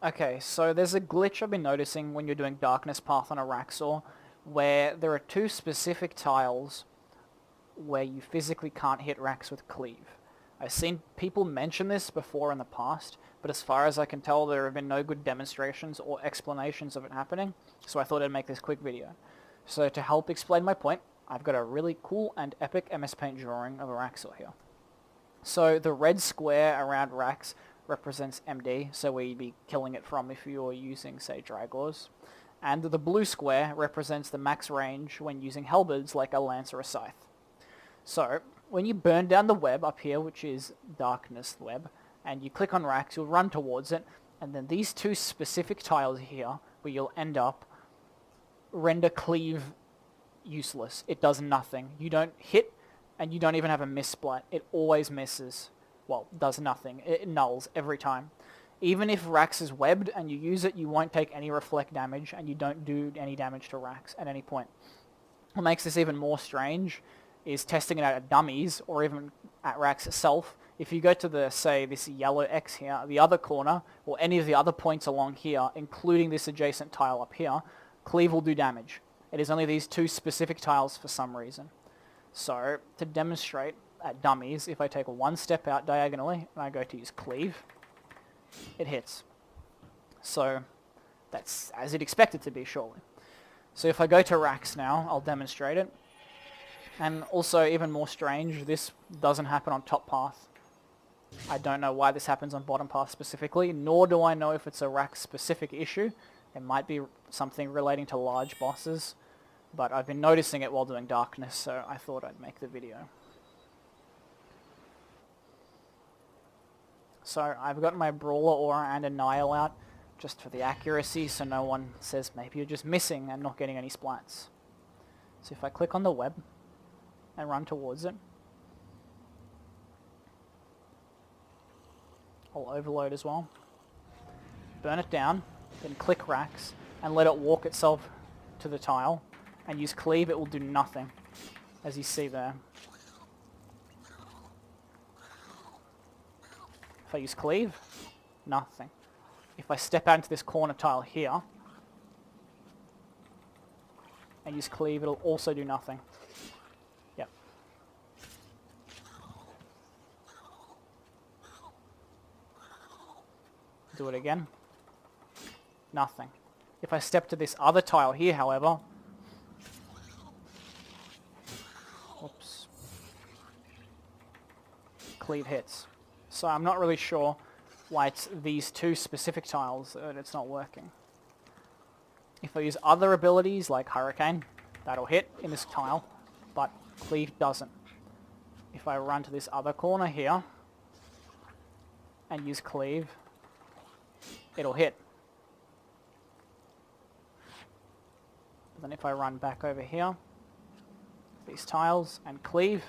Okay, so there's a glitch I've been noticing when you're doing Darkness Path on Araxxor, where there are two specific tiles where you physically can't hit racks with Cleave. I've seen people mention this before in the past, but as far as I can tell there have been no good demonstrations or explanations of it happening, so I thought I'd make this quick video. So to help explain my point, I've got a really cool and epic MS Paint drawing of Araxxor here. So the red square around racks represents MD, so where you'd be killing it from if you're using, say, Dragors. And the blue square represents the max range when using Halberds like a lance or a scythe. So, when you burn down the web up here, which is Darkness Web, and you click on racks, you'll run towards it, and then these two specific tiles here, where you'll end up, render Cleave useless. It does nothing. You don't hit, and you don't even have a miss splat. It always misses. Well, does nothing. It nulls every time. Even if Rax is webbed and you use it, you won't take any reflect damage, and you don't do any damage to Rax at any point. What makes this even more strange is testing it out at dummies, or even at Rax itself. If you go to the, say, this yellow X here, the other corner, or any of the other points along here, including this adjacent tile up here, Cleave will do damage. It is only these two specific tiles for some reason. So, to demonstrate at dummies, if I take one step out diagonally, and I go to use Cleave, it hits. So, that's as you'd expect it to be, surely. So if I go to Rax now, I'll demonstrate it. And also, even more strange, this doesn't happen on top path. I don't know why this happens on bottom path specifically, nor do I know if it's a Rax specific issue. It might be something relating to large bosses, but I've been noticing it while doing Darkness, so I thought I'd make the video. So I've got my Brawler Aura and Annihil out, just for the accuracy, so no one says maybe you're just missing and not getting any splats. So if I click on the web and run towards it, I'll overload as well, burn it down, then click Rax, and let it walk itself to the tile, and use Cleave. It will do nothing, as you see there. If I use Cleave, nothing. If I step out into this corner tile here, and use Cleave, it'll also do nothing. Yep. Do it again. Nothing. If I step to this other tile here, however, whoops, Cleave hits. So I'm not really sure why it's these two specific tiles that it's not working. If I use other abilities like Hurricane, that'll hit in this tile, but Cleave doesn't. If I run to this other corner here and use Cleave, it'll hit. But then if I run back over here, these tiles, and Cleave,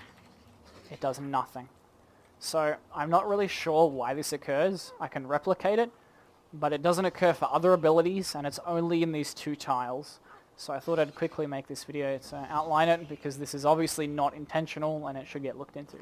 it does nothing. So I'm not really sure why this occurs. I can replicate it, but it doesn't occur for other abilities, and it's only in these two tiles. So I thought I'd quickly make this video to outline it, because this is obviously not intentional and it should get looked into.